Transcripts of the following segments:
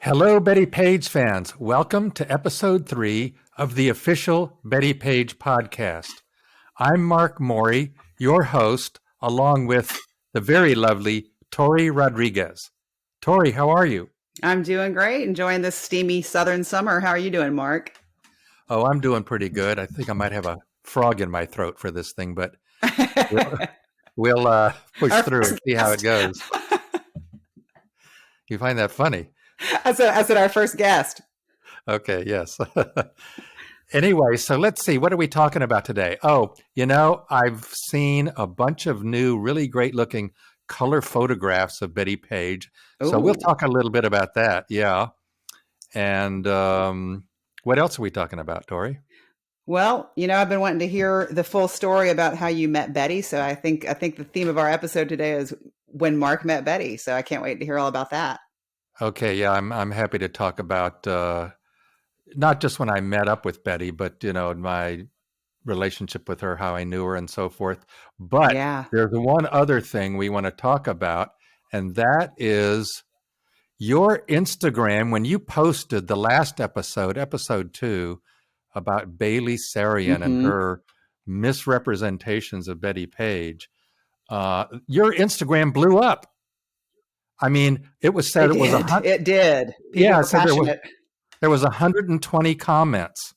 Hello, Bettie Page fans. Welcome to episode 3 of the official Bettie Page Podcast. I'm Mark Mori, your host, along with the very lovely Tori Rodriguez. Tori, how are you? I'm doing great, enjoying this steamy southern summer. How are you doing, Mark? Oh, I'm doing pretty good. I think I might have a frog in my throat for this thing, but we'll push through and see how it goes. You find that funny? I said our first guest. Okay, yes. Anyway, so let's see. What are we talking about today? Oh, I've seen a bunch of new, really great looking color photographs of Bettie Page. So we'll talk a little bit about that. Yeah. And what else are we talking about, Tori? Well, I've been wanting to hear the full story about how you met Bettie. So I think the theme of our episode today is when Mark met Bettie. So I can't wait to hear all about that. Okay. Yeah, I'm happy to talk about not just when I met up with Bettie, but my relationship with her, how I knew her, and so forth. But there's one other thing we want to talk about, and that is your Instagram. When you posted the last episode 2, about Bailey Sarian and her misrepresentations of Bettie Page, your Instagram blew up. I mean, it was said it did. People were passionate. There was 120 comments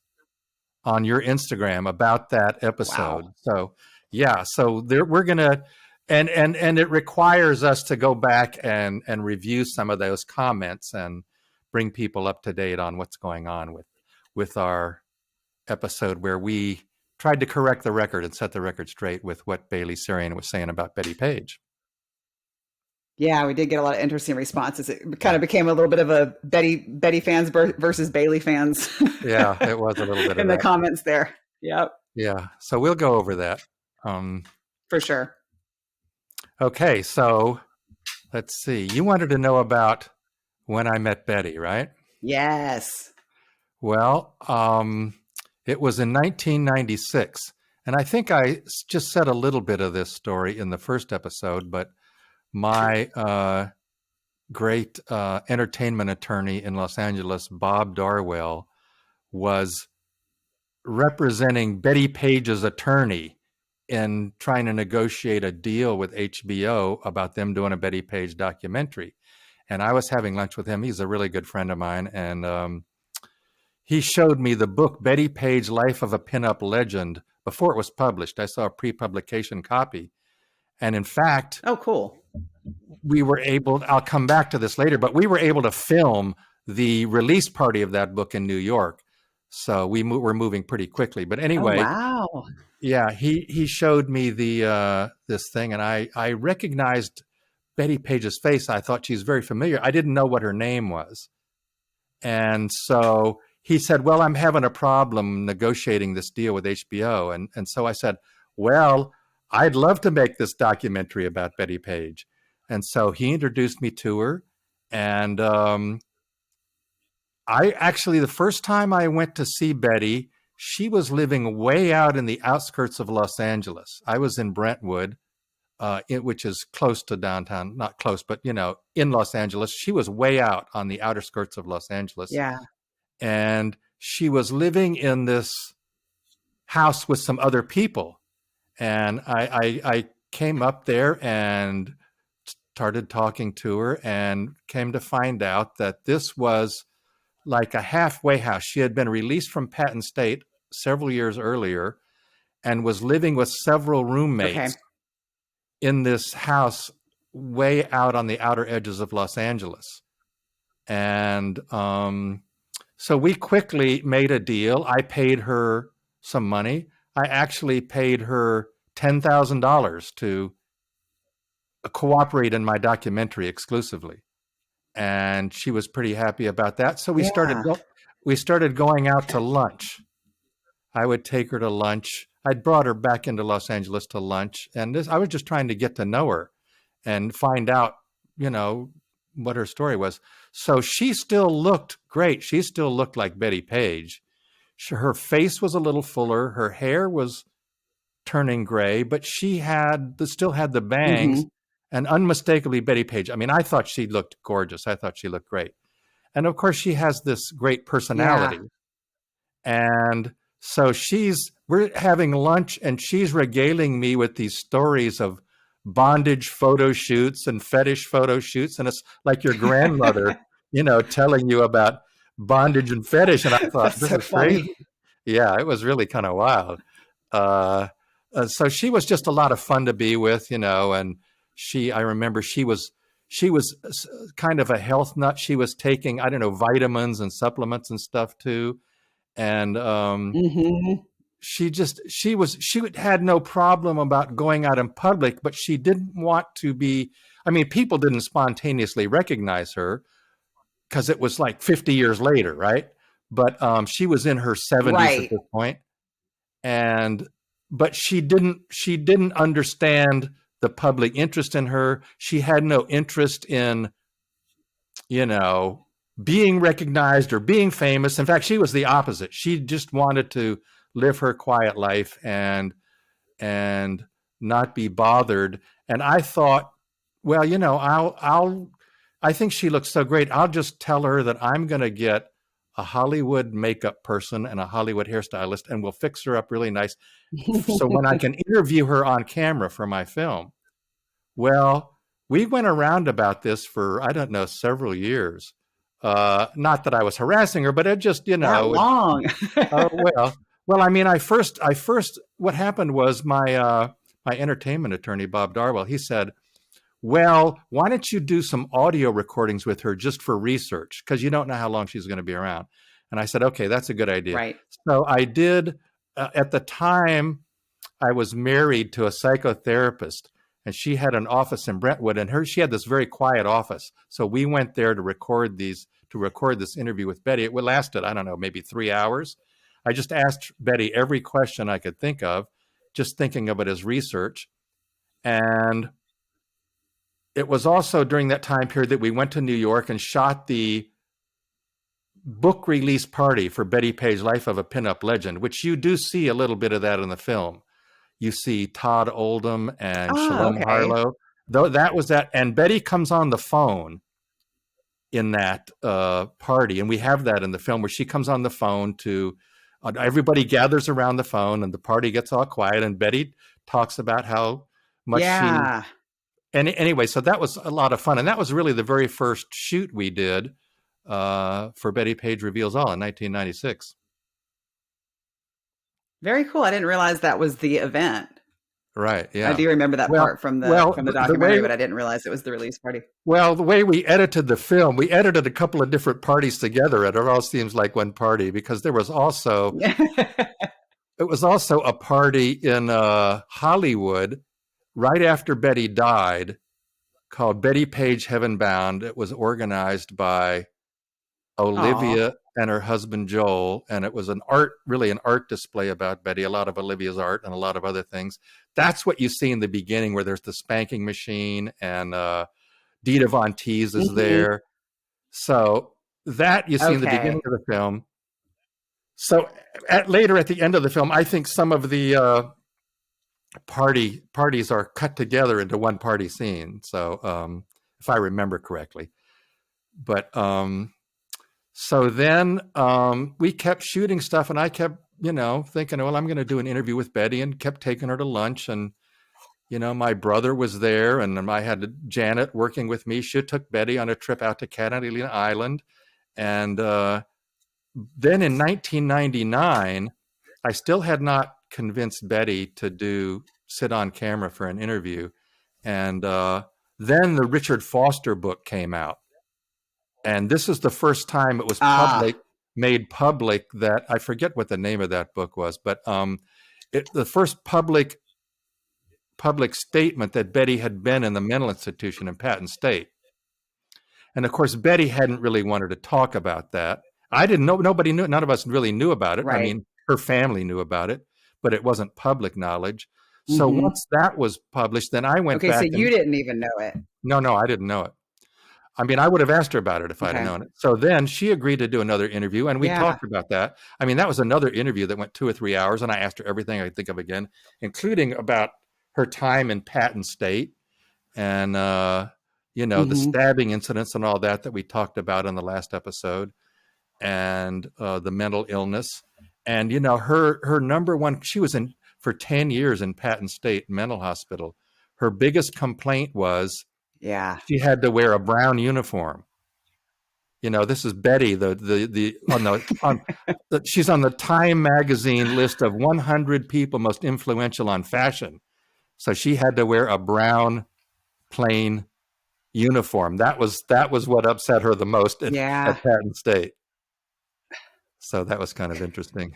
on your Instagram about that episode. Wow. So we're gonna, and it requires us to go back and review some of those comments and bring people up to date on what's going on with our episode where we tried to correct the record and set the record straight with what Bailey Sarian was saying about Bettie Page. Yeah, we did get a lot of interesting responses. It kind of became a little bit of a Bettie fans versus Bailey fans. Yeah, it was a little bit in the comments there. Yep. Yeah, so we'll go over that. For sure. Okay, so let's see. You wanted to know about when I met Bettie, right? Yes. Well, it was in 1996. And I think I just said a little bit of this story in the first episode, but my great entertainment attorney in Los Angeles, Bob Darwell, was representing Bettie Page's attorney in trying to negotiate a deal with HBO about them doing a Bettie Page documentary. And I was having lunch with him. He's a really good friend of mine. And he showed me the book, Bettie Page, Life of a Pinup Legend, before it was published. I saw a pre-publication copy. And in fact... Oh, cool. We were able, I'll come back to this later, but we were able to film the release party of that book in New York. So we were moving pretty quickly. But anyway, wow. Yeah, he showed me the this thing, and I recognized Bettie Page's face. I thought she's very familiar. I didn't know what her name was. And so he said, well, I'm having a problem negotiating this deal with HBO. And so I said, well, I'd love to make this documentary about Bettie Page. And so he introduced me to her. And I actually, the first time I went to see Bettie, she was living way out in the outskirts of Los Angeles. I was in Brentwood, which is close to downtown, not close, but, in Los Angeles. She was way out on the outer skirts of Los Angeles. Yeah. And she was living in this house with some other people. And I came up there and started talking to her and came to find out that this was like a halfway house. She had been released from Patton State several years earlier and was living with several roommates in this house way out on the outer edges of Los Angeles. And so we quickly made a deal. I paid her some money. I actually paid her $10,000 to cooperate in my documentary exclusively. And she was pretty happy about that. So we started going out to lunch. I would take her to lunch. I'd brought her back into Los Angeles to lunch. And I was just trying to get to know her and find out, what her story was. So she still looked great. She still looked like Bettie Page. Her face was a little fuller. Her hair was turning gray, but she still had the bangs and unmistakably Bettie Page. I mean, I thought she looked gorgeous. I thought she looked great. And of course, she has this great Yeah. personality. And so we're having lunch and she's regaling me with these stories of bondage photo shoots and fetish photo shoots. And it's like your grandmother, telling you about bondage and fetish. And I thought, That's this so is crazy. funny. Yeah, it was really kind of wild. So she was just a lot of fun to be with, and I remember she was kind of a health nut. She was taking, I don't know, vitamins and supplements and stuff too. And Hmm. she had no problem about going out in public, but she didn't want to be, people didn't spontaneously recognize her because it was like 50 years later, right? But she was in her 70s at Right. this point, and but she didn't understand the public interest in her. She had no interest in, being recognized or being famous. In fact, she was the opposite. She just wanted to live her quiet life and not be bothered. And I thought, well, I think she looks so great. I'll just tell her that I'm going to get a Hollywood makeup person and a Hollywood hairstylist, and we'll fix her up really nice. So when I can interview her on camera for my film. Well, we went around about this for, I don't know, several years. Not that I was harassing her, but it just, That long. oh, I first, what happened was my entertainment attorney, Bob Darwell, he said, well, why don't you do some audio recordings with her just for research? Because you don't know how long she's going to be around. And I said, okay, that's a good idea. Right. So I did, at the time, I was married to a psychotherapist, and she had an office in Brentwood, and she had this very quiet office. So we went there to record this interview with Bettie. It lasted, I don't know, maybe 3 hours. I just asked Bettie every question I could think of, just thinking of it as research. And it was also during that time period that we went to New York and shot the book release party for Bettie Page, Life of a Pinup Legend, which you do see a little bit of that in the film. You see Todd Oldham and Oh, Shalom okay. Harlow. Though that was that, and Bettie comes on the phone in that party, and we have that in the film where she comes on the phone to everybody gathers around the phone, and the party gets all quiet, and Bettie talks about how much Yeah. and anyway, so that was a lot of fun, and that was really the very first shoot we did for Bettie Page Reveals All in 1996. Very cool. I didn't realize that was the event. Right. I Yeah. do remember that part from the The documentary, way but I didn't realize it was the release party. the way we edited the film, we edited a couple of different parties together, and it all seems like one party because there was also a party in Hollywood right after Bettie died called Bettie Page Heaven Bound. It was organized by Aw. Olivia and her husband Joel, and it was an art display about Bettie, a lot of Olivia's art and a lot of other things. That's what you see in the beginning, where there's the spanking machine and Dita Von Teese is Mhm. there. So that you see in the beginning Okay. of the film. So later at the end of the film, I think some of the parties are cut together into one party scene. So if I remember correctly, but so then we kept shooting stuff, and I kept, thinking, well, I'm going to do an interview with Bettie, and kept taking her to lunch. And, my brother was there, and I had Janet working with me. She took Bettie on a trip out to Catalina Island. And then in 1999, I still had not convinced Bettie to sit on camera for an interview. And then the Richard Foster book came out. And this is the first time it was Ah. made public that I forget what the name of that book was, but the first public statement that Bettie had been in the mental institution in Patton State. And of course, Bettie hadn't really wanted to talk about that. I didn't know, nobody knew, none of us really knew about it. I Right. mean, her family knew about it, but it wasn't public knowledge. So Mhm. once that was published, then I went Okay, so back you and didn't even know it. no, I didn't know it. I mean, I would have asked her about it if I'd have Okay. known it. So then she agreed to do another interview, and we Yeah. talked about that. I mean, that was another interview that went 2 or 3 hours, and I asked her everything I could think of again, including about her time in Patton State and, you know, the Mm-hmm. stabbing incidents and all that we talked about in the last episode, and the mental illness. And, you know, her number one, she was in for 10 years in Patton State Mental Hospital. Her biggest complaint was Yeah. she had to wear a brown uniform. You know, this is Bettie, she's on the Time magazine list of 100 people most influential on fashion. So she had to wear a brown, plain uniform. That was what upset her the most at Yeah. Patton State. So that was kind of interesting.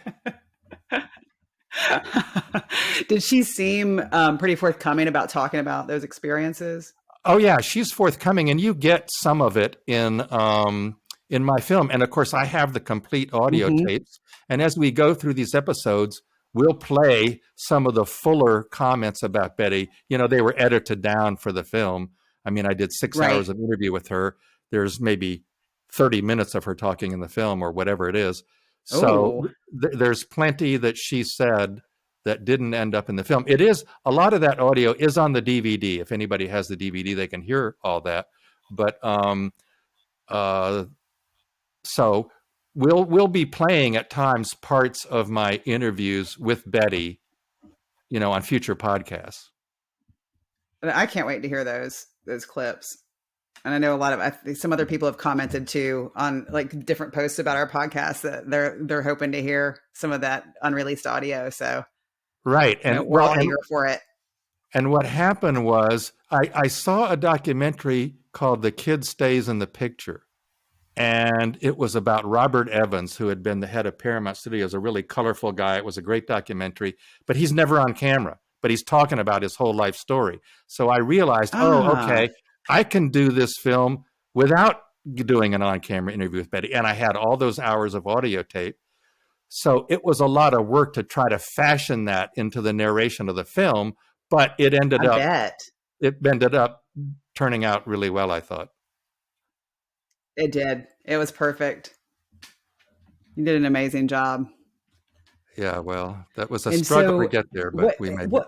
Did she seem pretty forthcoming about talking about those experiences? Oh yeah, she's forthcoming, and you get some of it in my film. And of course, I have the complete audio Mm-hmm. tapes. And as we go through these episodes, we'll play some of the fuller comments about Bettie. You know, they were edited down for the film. I mean, I did 6 Right. hours of interview with her. There's maybe 30 minutes of her talking in the film, or whatever it is. So Oh. there's plenty that she said that didn't end up in the film. It is, a lot of that audio is on the DVD. If anybody has the DVD, they can hear all that. But so we'll be playing at times parts of my interviews with Bettie, you know, on future podcasts. I can't wait to hear those clips. And I know a lot of some other people have commented too on like different posts about our podcast that they're hoping to hear some of that unreleased audio. So Right. you know, And we're all eager for it. And what happened was I saw a documentary called The Kid Stays in the Picture. And it was about Robert Evans, who had been the head of Paramount Studios, a really colorful guy. It was a great documentary, but he's never on camera, but he's talking about his whole life story. So I realized, okay, I can do this film without doing an on-camera interview with Bettie. And I had all those hours of audio tape. So it was a lot of work to try to fashion that into the narration of the film, but it ended up turning out really well, I thought. It did. It was perfect. You did an amazing job. Yeah, well, that was a struggle to get there, but we made it.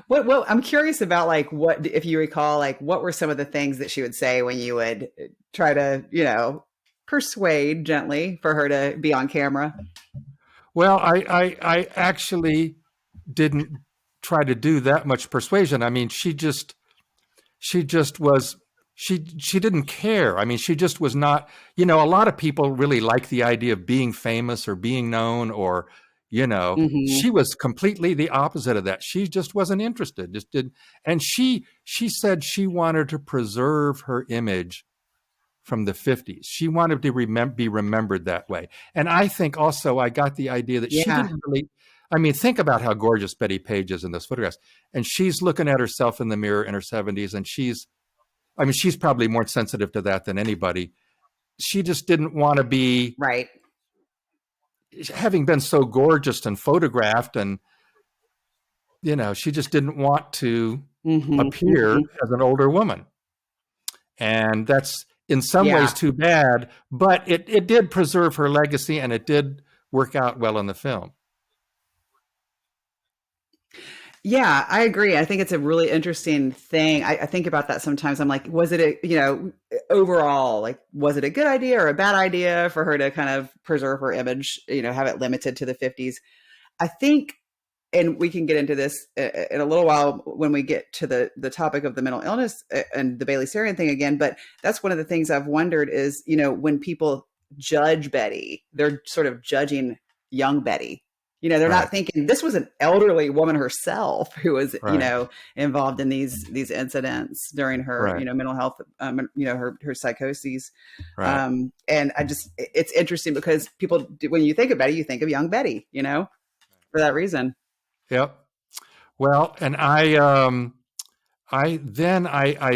What I'm curious about, like, what, if you recall, like, what were some of the things that she would say when you would try to, you know, persuade gently for her to be on camera? Well, I actually didn't try to do that much persuasion. I mean, she didn't care. I mean, she just was not, you know, a lot of people really like the idea of being famous or being known, or, you know, she was completely the opposite of that. She just wasn't interested, just did. And she said she wanted to preserve her image from the 50s. She wanted to be remembered that way. And I think also I got the idea that she didn't really, I mean, think about how gorgeous Bettie Page is in those photographs. And she's looking at herself in the mirror in her 70s, and she's probably more sensitive to that than anybody. She just didn't want to be, right, having been so gorgeous and photographed, and, you know, she just didn't want to appear as an older woman. And that's in some ways too bad, but it did preserve her legacy, and it did work out well in the film. Yeah, I agree. I think it's a really interesting thing. I think about that sometimes. I'm like, was it overall, like, was it a good idea or a bad idea for her to kind of preserve her image, you know, have it limited to the 50s? I think, and we can get into this in a little while when we get to the topic of the mental illness and the Bailey Sarian thing again. But that's one of the things I've wondered is, you know, when people judge Bettie, they're sort of judging young Bettie. You know, they're not thinking this was an elderly woman herself who was, you know, involved in these incidents during her, you know, mental health, you know, her psychoses. And it's interesting because people, when you think of Bettie, you think of young Bettie, you know, for that reason. Yep. Well, and I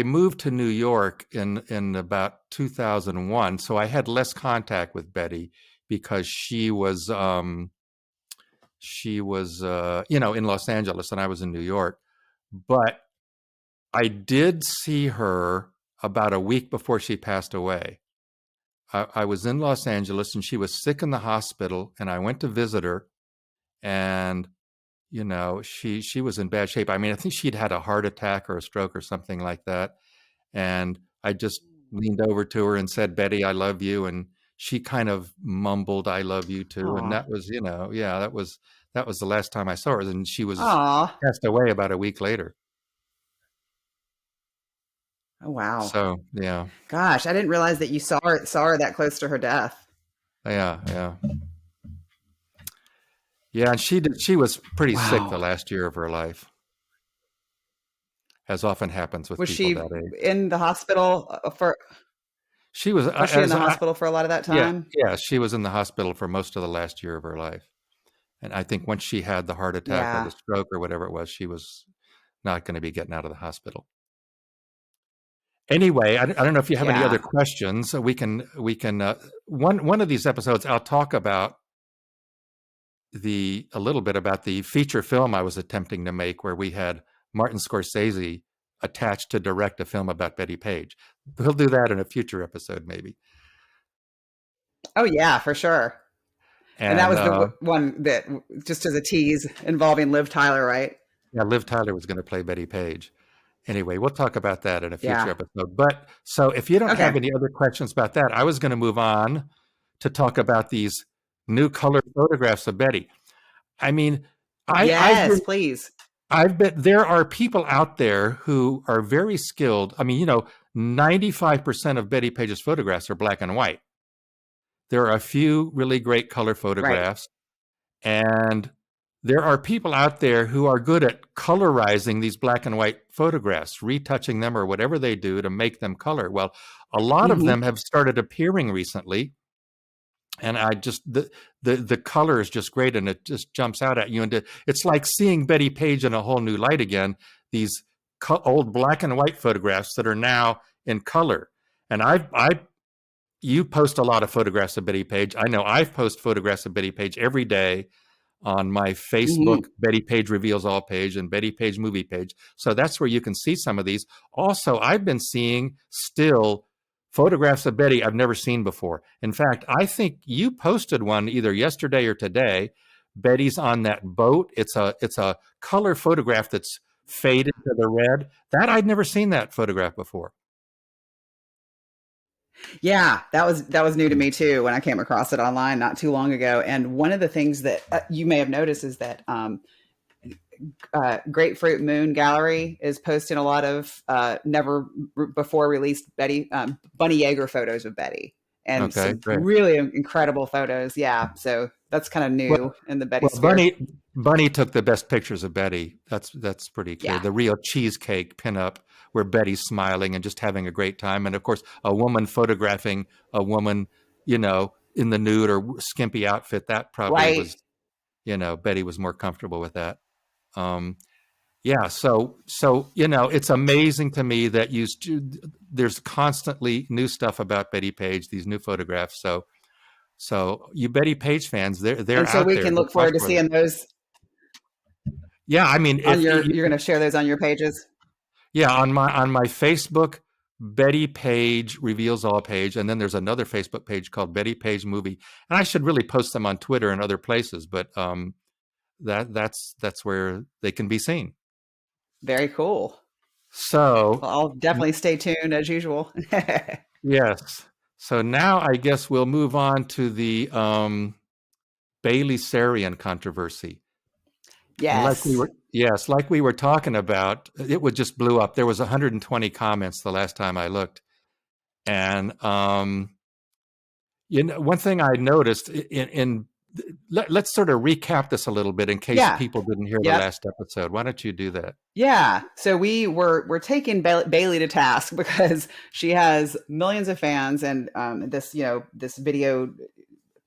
moved to New York in about 2001, so I had less contact with Bettie because she was you know, in Los Angeles and I was in New York. But I did see her about a week before she passed away. I was in Los Angeles and she was sick in the hospital, and I went to visit her, and she was in bad shape. I mean, I think she'd had a heart attack or a stroke or something like that. And I just leaned over to her and said, "Bettie, I love you." And she kind of mumbled, "I love you too." And Aw. that was, that was the last time I saw her. And she was Aw. passed away about a week later. Oh, wow. So, yeah. Gosh, I didn't realize that you saw her that close to her death. Yeah, yeah. Yeah, and she was pretty sick the Wow. last year of her life, as often happens with Was people she that age. in the hospital She was, was she in the hospital for a lot of that yeah, time? yeah, she was in the hospital for most of the last year of her life. And I think once she had the heart attack or the Yeah. stroke or whatever it was, she was not going to be getting out of the hospital. Anyway, I don't know if you have any other Yeah. questions. We can one of these episodes I'll talk about a little bit about the feature film I was attempting to make, where we had Martin Scorsese attached to direct a film about Bettie Page. We'll do that in a future episode, maybe. Oh, yeah, for sure. And that And was the one that, just as a tease, involving Liv Tyler, right? yeah, Liv Tyler was going to play Bettie Page. Anyway, we'll talk about that in a future Yeah. episode. But so if you don't have Okay. any other questions about that, I was going to move on to talk about these new color photographs of Bettie. I mean, Yes, please. there are people out there who are very skilled. I mean, 95% of Bettie Page's photographs are black and white. There are a few really great color Right. photographs, and there are people out there who are good at colorizing these black and white photographs, retouching them or whatever they do to make them color. Well, a lot of Mm-hmm. them have started appearing recently, and I just the color is just great, and it just jumps out at you. And it's like seeing Bettie Page in a whole new light again. These old black and white photographs that are now in color, and you post a lot of photographs of Bettie Page. I know I've posted photographs of Bettie Page every day on my Facebook, Bettie Page Reveals All page and Bettie Page Movie page. So that's where you can see some of these. Also, I've been seeing still photographs of Bettie I've never seen before. In fact, I think you posted one either yesterday or today. Bettie's on that boat. It's a color photograph that's faded to the red. That I'd never seen that photograph before. Yeah, that was new to me too when I came across it online not too long ago. And one of the things that you may have noticed is that Grapefruit Moon Gallery is posting a lot of never before released Bettie Bunny Yeager photos of Bettie, and Okay, some great. really incredible photos. Yeah, so that's kind of new in the Bettie sphere. Bunny took the best pictures of Bettie. That's pretty clear. Yeah. The real cheesecake pinup where Bettie's smiling and just having a great time. And of course, a woman photographing a woman, in the nude or skimpy outfit. That probably was, Bettie was more comfortable with that. Yeah. So, it's amazing to me that there's constantly new stuff about Bettie Page, these new photographs. So you Bettie Page fans, they're And so out we there. can look forward to seeing those. Yeah, I mean, You're going to share those on your pages. Yeah, on my Facebook, Bettie Page Reveals All page, and then there's another Facebook page called Bettie Page Movie, and I should really post them on Twitter and other places, but that's where they can be seen. Very cool. So well, I'll definitely stay tuned as usual. Yes. So now I guess we'll move on to the Bailey Sarian controversy. Yes. Like we were talking about, it just blew up. There was 120 comments the last time I looked. And one thing I noticed let's sort of recap this a little bit in case people didn't hear the last episode. Why don't you do that? Yeah. So we're taking Bailey to task because she has millions of fans, and this video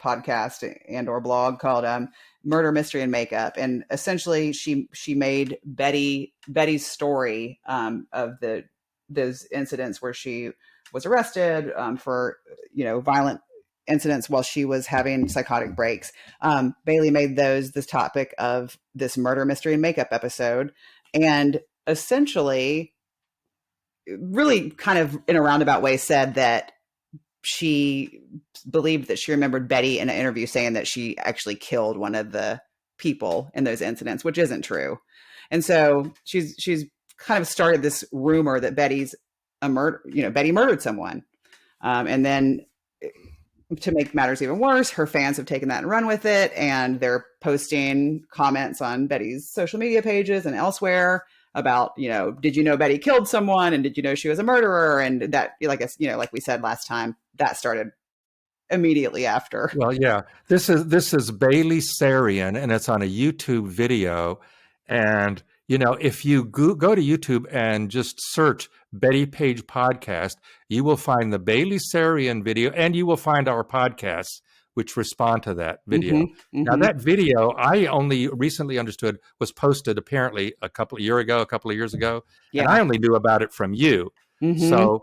podcast and or blog called Murder, Mystery, and Makeup. And essentially she made Betty's story of those incidents where she was arrested for, violent incidents while she was having psychotic breaks. Bailey made those the topic of this Murder, Mystery, and Makeup episode. And essentially, really kind of in a roundabout way, said that she believed that she remembered Betty in an interview saying that she actually killed one of the people in those incidents, which isn't true. And so she's kind of started this rumor that Betty murdered someone. And then to make matters even worse, her fans have taken that and run with it. And they're posting comments on Betty's social media pages and elsewhere about, did you know Betty killed someone? And did you know she was a murderer? And that, like we said last time, that started immediately after. Well, yeah, this is Bailey Sarian, and it's on a YouTube video. And, if you go to YouTube and just search Bettie Page Podcast, you will find the Bailey Sarian video, and you will find our podcasts, which respond to that video. Mm-hmm, mm-hmm. Now, that video, I only recently understood, was posted apparently a couple of years ago. Yeah. And I only knew about it from you. Mm-hmm.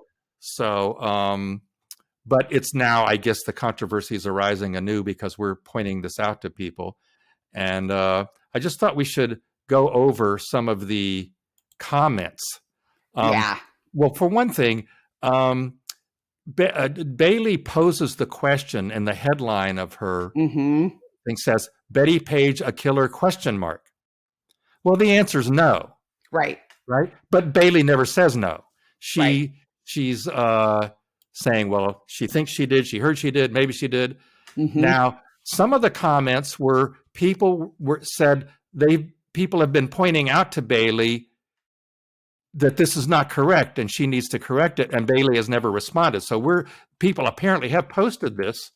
But it's now, I guess, the controversy is arising anew because we're pointing this out to people. And I just thought we should go over some of the comments. Well, for one thing, Bailey poses the question, and the headline of her thing says, Bettie Page, a killer, ? Well, the answer is no. Right. But Bailey never says no. She's saying, well, she thinks she did. She heard she did. Maybe she did. Mm-hmm. Now, some of the comments were people have been pointing out to Bailey that this is not correct and she needs to correct it. And Bailey has never responded. So people apparently have posted this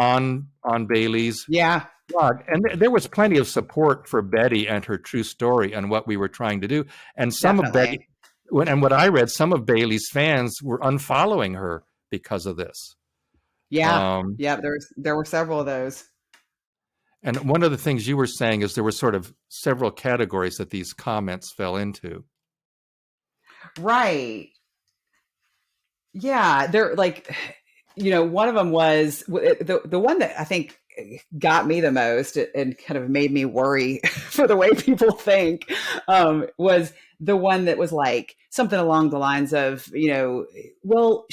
on Bailey's blog. And there was plenty of support for Betty and her true story and what we were trying to do. And some of Betty, and what I read, some of Bailey's fans were unfollowing her because of this. Yeah. There were several of those. And one of the things you were saying is there were sort of several categories that these comments fell into. Right. Yeah. They're like, one of them was the one that I think got me the most and kind of made me worry for the way people think, was the one that was like something along the lines of, well,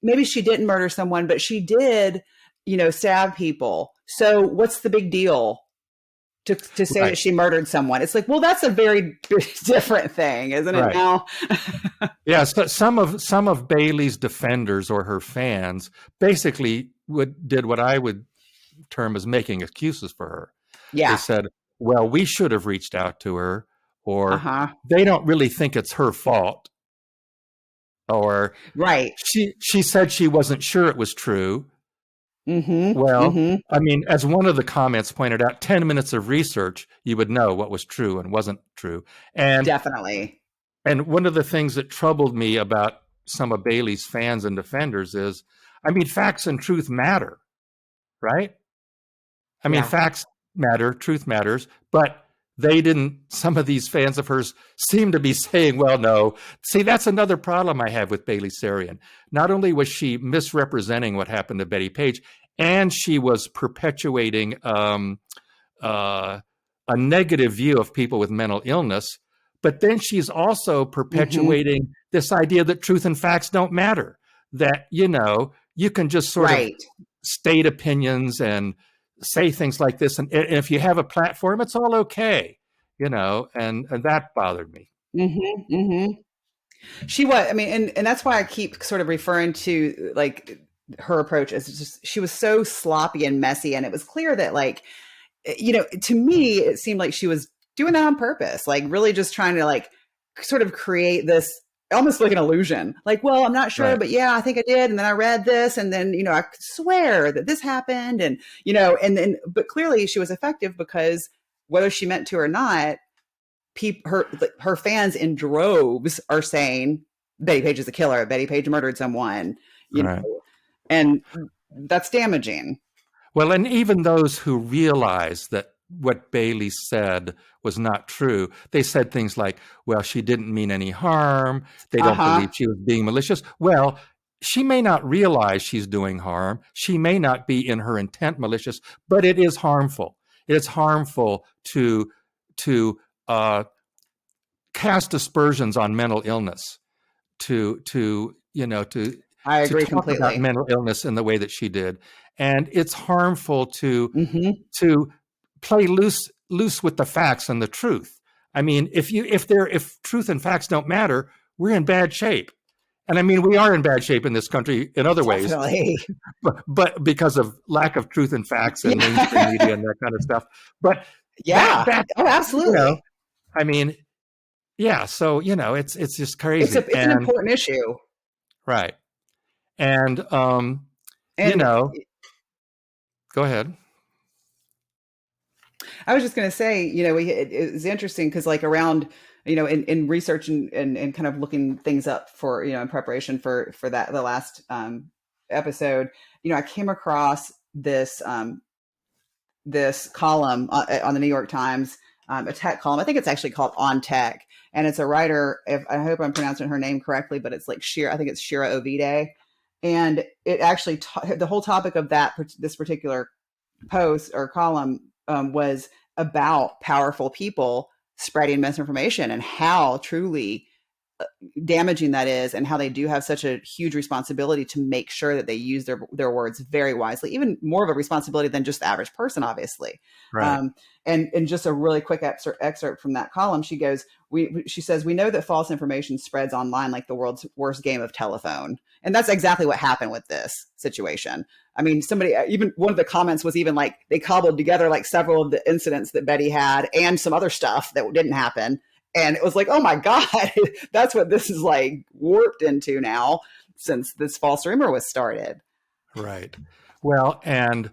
maybe she didn't murder someone, but she did, stab people. So what's the big deal to say that she murdered someone? It's like, well, that's a very different thing, isn't it now? Yes, but some of Bailey's defenders or her fans basically did what I would term as making excuses for her. Yeah. They said, well, we should have reached out to her, or they don't really think it's her fault. Or she said she wasn't sure it was true. Well, I mean, as one of the comments pointed out, 10 minutes of research, you would know what was true and wasn't true. And definitely. And one of the things that troubled me about some of Bailey's fans and defenders is, I mean, facts and truth matter, right? I mean, facts matter, truth matters, but some of these fans of hers seem to be saying, well, no. See, that's another problem I have with Bailey Sarian. Not only was she misrepresenting what happened to Bettie Page, and she was perpetuating a negative view of people with mental illness, but then she's also perpetuating this idea that truth and facts don't matter, that, you can just sort of state opinions and say things like this, and if you have a platform, it's all okay, and that bothered me. She was, I mean, and that's why I keep sort of referring to like her approach as just, she was so sloppy and messy, and it was clear that to me, it seemed like she was doing that on purpose, like really just trying to like sort of create this almost like an illusion. Like, well, I'm not sure, but yeah, I think I did. And then I read this, and then, I could swear that this happened. And, but clearly she was effective because whether she meant to or not, her fans in droves are saying Bettie Page is a killer. Bettie Page murdered someone, know, and that's damaging. Well, and even those who realize that what Bailey said was not true, they said things like, well, she didn't mean any harm. They don't believe she was being malicious. Well, she may not realize she's doing harm. She may not be in her intent malicious, but it is harmful. It is harmful to cast aspersions on mental illness, to I agree talk completely about mental illness in the way that she did. And it's harmful to play loose with the facts and the truth. I mean, if truth and facts don't matter, we're in bad shape. And I mean, we are in bad shape in this country in other ways, but because of lack of truth and facts and mainstream media and that kind of stuff. But absolutely. You know, I mean, yeah. So it's just crazy. It's an important issue, right? And go ahead. I was just going to say, it's interesting because like around, in research and kind of looking things up for, in preparation for that, the last episode, I came across this column on the New York Times, a tech column. I think it's actually called On Tech. And it's a writer, I hope I'm pronouncing her name correctly, but it's like I think it's Shira Ovide. And it actually, the whole topic of this particular post or column was about powerful people spreading misinformation and how truly damaging that is, and how they do have such a huge responsibility to make sure that they use their words very wisely, even more of a responsibility than just the average person, obviously. Right. And just a really quick excerpt from that column. She goes, she says, "We know that false information spreads online like the world's worst game of telephone." And that's exactly what happened with this situation. I mean, somebody, even one of the comments was even like, they cobbled together like several of the incidents that Bettie had and some other stuff that didn't happen. And it was like, oh my God, that's what this is like warped into now since this false rumor was started. Right. Well, and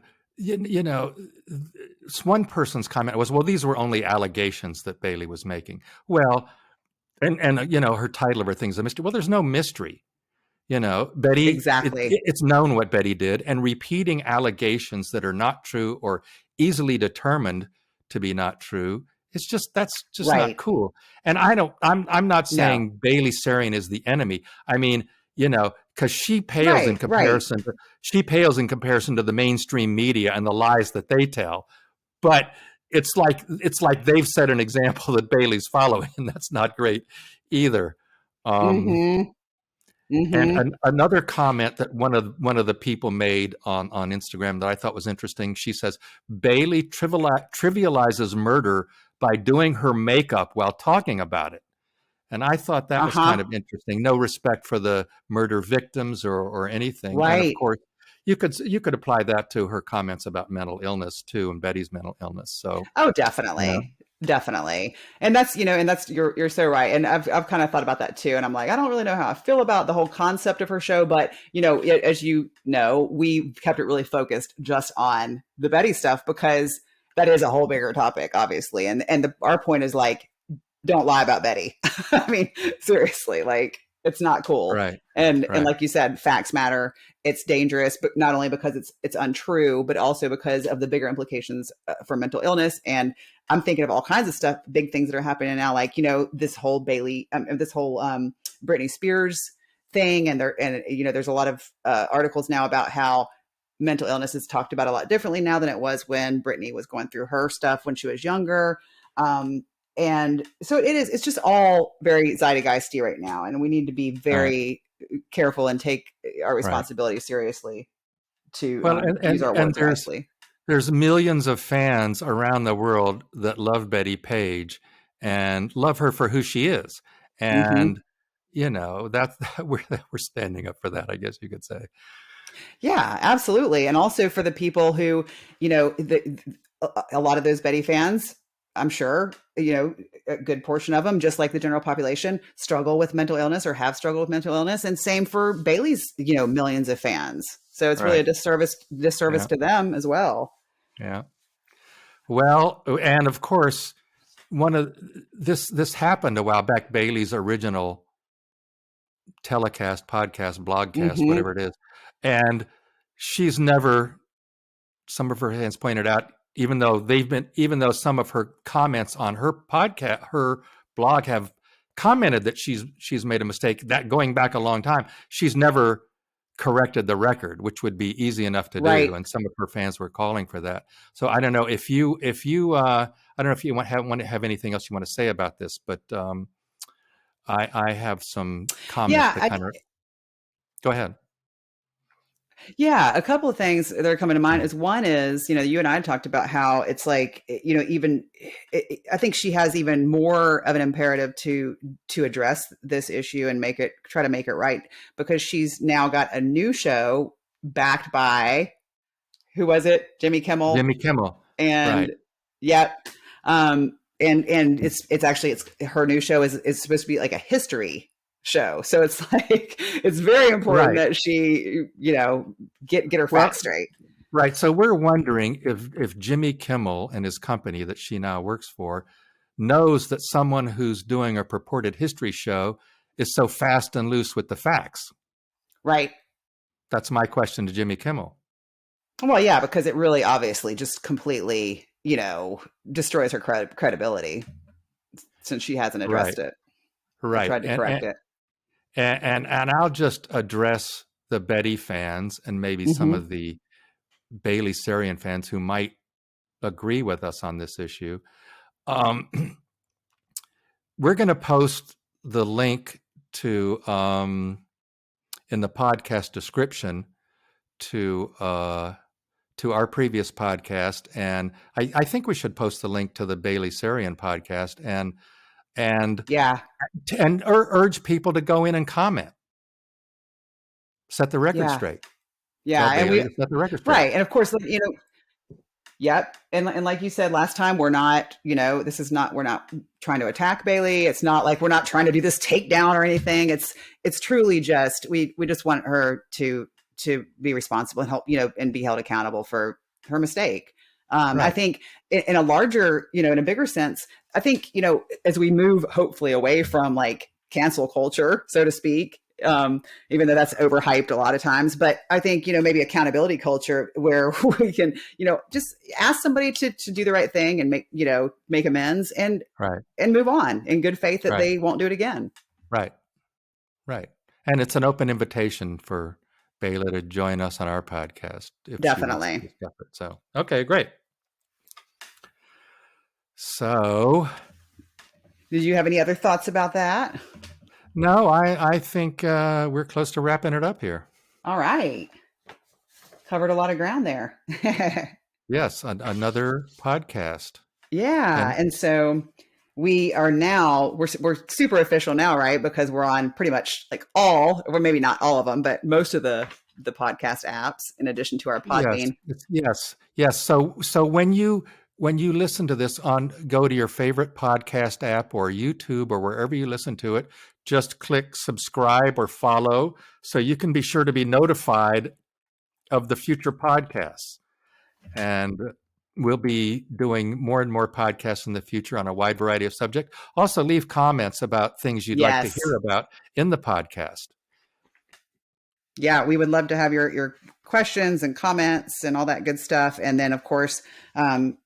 one person's comment was, well, these were only allegations that Bailey was making. Well, and her title of her thing's a mystery. Well, there's no mystery. Bettie, exactly. It's known what Bettie did, and repeating allegations that are not true or easily determined to be not true, that's just right. not cool. And I'm not saying Bailey Sarian is the enemy. I mean, because she pales in comparison. She pales in comparison to the mainstream media and the lies that they tell. But it's like they've set an example that Bailey's following, and that's not great either. And another comment that one of the people made on Instagram that I thought was interesting. She says Bailey trivializes murder by doing her makeup while talking about it, and I thought that was kind of interesting. No respect for the murder victims or anything. Right. And of course, you could apply that to her comments about mental illness too, and Bettie's mental illness. So definitely. Definitely. And that's, you're so right. And I've kind of thought about that too. And I'm like, I don't really know how I feel about the whole concept of her show, but as we kept it really focused just on the Bettie stuff because that is a whole bigger topic, obviously. And our point is like, don't lie about Bettie. I mean, seriously, like it's not cool. Right. And like you said, facts matter. It's dangerous, but not only because it's untrue, but also because of the bigger implications for mental illness. And I'm thinking of all kinds of stuff, big things that are happening now, like, this whole Britney Spears thing. And there's a lot of articles now about how mental illness is talked about a lot differently now than it was when Britney was going through her stuff when she was younger. And so it's just all very zeitgeisty right now. And we need to be very careful and take our responsibility seriously to use our words wisely. There's millions of fans around the world that love Bettie Page and love her for who she is. And, that's we're standing up for that, I guess you could say. Yeah, absolutely. And also for the people who, a lot of those Bettie fans, I'm sure, a good portion of them, just like the general population, struggle with mental illness or have struggled with mental illness. And same for Bailey's, millions of fans. So it's really a disservice to them as well. Yeah. Well, and of course, this happened a while back, Bailey's original telecast, podcast, blogcast, whatever it is. And she's never, some of her fans pointed out, even though some of her comments on her podcast, her blog have commented that she's made a mistake, that going back a long time, she's never corrected the record, which would be easy enough to do. And some of her fans were calling for that. So I don't know if you I don't know if you want to have anything else you want to say about this, but I have some comments. Go ahead. Yeah, a couple of things that are coming to mind is one is, you and I talked about how it's like, even I think she has even more of an imperative to address this issue and try to make it right, because she's now got a new show backed by, who was it? Jimmy Kimmel. Jimmy Kimmel. And Right. yeah. And it's actually, her new show is supposed to be like a history show. So it's like, it's very important that she, get her facts straight. Right. So we're wondering if Jimmy Kimmel and his company that she now works for knows that someone who's doing a purported history show is so fast and loose with the facts. Right. That's my question to Jimmy Kimmel. Well, yeah, because it really obviously just completely, destroys her credibility, since she hasn't addressed it. Right. Tried to correct it. And I'll just address the Bettie fans and maybe some of the Bailey Sarian fans who might agree with us on this issue. We're going to post the link to in the podcast description to our previous podcast, and I think we should post the link to the Bailey Sarian podcast and urge people to go in and comment, set the record straight. Yeah, and we set the record straight. Right, and of course, yep, and like you said last time, we're not, we're not trying to attack Bailey. It's not like we're not trying to do this takedown or anything. It's truly just we just want her to be responsible and help, and be held accountable for her mistake. I think in a larger, in a bigger sense, I think, as we move hopefully away from like cancel culture, so to speak, even though that's overhyped a lot of times, but I think, maybe accountability culture where we can, just ask somebody to do the right thing and make amends and move on in good faith that they won't do it again. Right. And it's an open invitation for Bailey to join us on our podcast. Definitely. So, okay, great. So, did you have any other thoughts about that? No, I think we're close to wrapping it up here. All right. Covered a lot of ground there. Yes, another podcast. Yeah, and so we are now, we're super official now, right? Because we're on pretty much like or maybe not all of them, but most of the podcast apps, in addition to our Podbean. Yes. So when you listen to this, go to your favorite podcast app or YouTube or wherever you listen to it, just click subscribe or follow so you can be sure to be notified of the future podcasts. And we'll be doing more and more podcasts in the future on a wide variety of subjects. Also, leave comments about things you'd like to hear about in the podcast. Yeah, we would love to have your questions and comments and all that good stuff. And then, of course,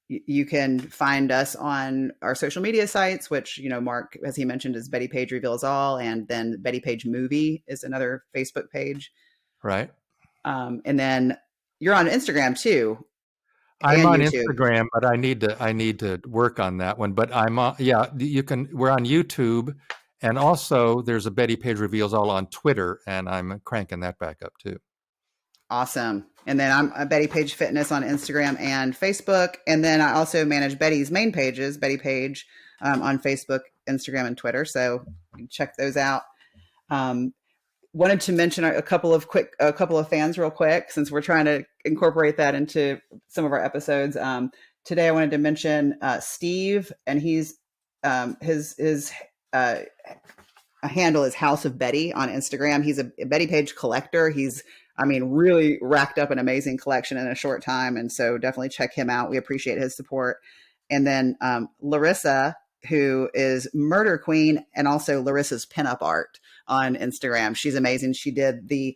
you can find us on our social media sites, which, Mark, as he mentioned, is Bettie Page Reveals All. And then Bettie Page Movie is another Facebook page. Right. And then you're on Instagram too. I'm on Instagram, but I need to work on that one. But I'm on, we're on YouTube. And also there's a Bettie Page Reveals All on Twitter, and I'm cranking that back up too. Awesome. And then I'm a Bettie Page Fitness on Instagram and Facebook. And then I also manage Bettie's main pages, Bettie Page, on Facebook, Instagram, and Twitter. So you can check those out. Wanted to mention a couple of fans real quick, since we're trying to incorporate that into some of our episodes. Today I wanted to mention Steve, and he's his handle is House of Bettie on Instagram. He's a Bettie Page collector. He's, really racked up an amazing collection in a short time. And so definitely check him out. We appreciate his support. And then Larissa, who is Murder Queen and also Larissa's Pinup Art on Instagram. She's amazing. She did the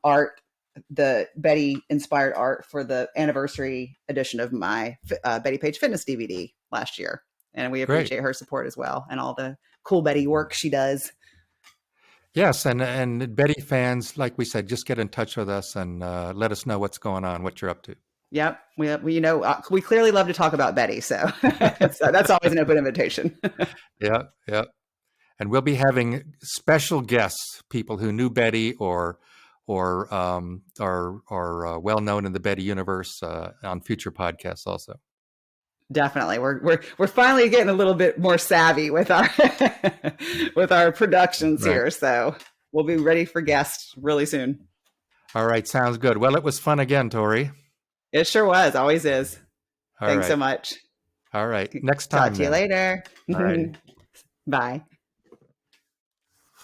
art, the Bettie inspired art for the anniversary edition of my Bettie Page Fitness DVD last year. And we appreciate her support as well, and all the cool Bettie work she does. Yes, and Bettie fans, like we said, just get in touch with us and let us know what's going on, what you're up to. Yep, we clearly love to talk about Bettie, so that's always an open invitation. Yeah, and we'll be having special guests, people who knew Bettie or are well known in the Bettie universe on future podcasts also. Definitely. We're finally getting a little bit more savvy with our with our productions Right. here. So we'll be ready for guests really soon. All right. Sounds good. Well, it was fun again, Tori. It sure was. Always is. All Thanks right. so much. All right. Next time. Talk to you later. All right. Bye.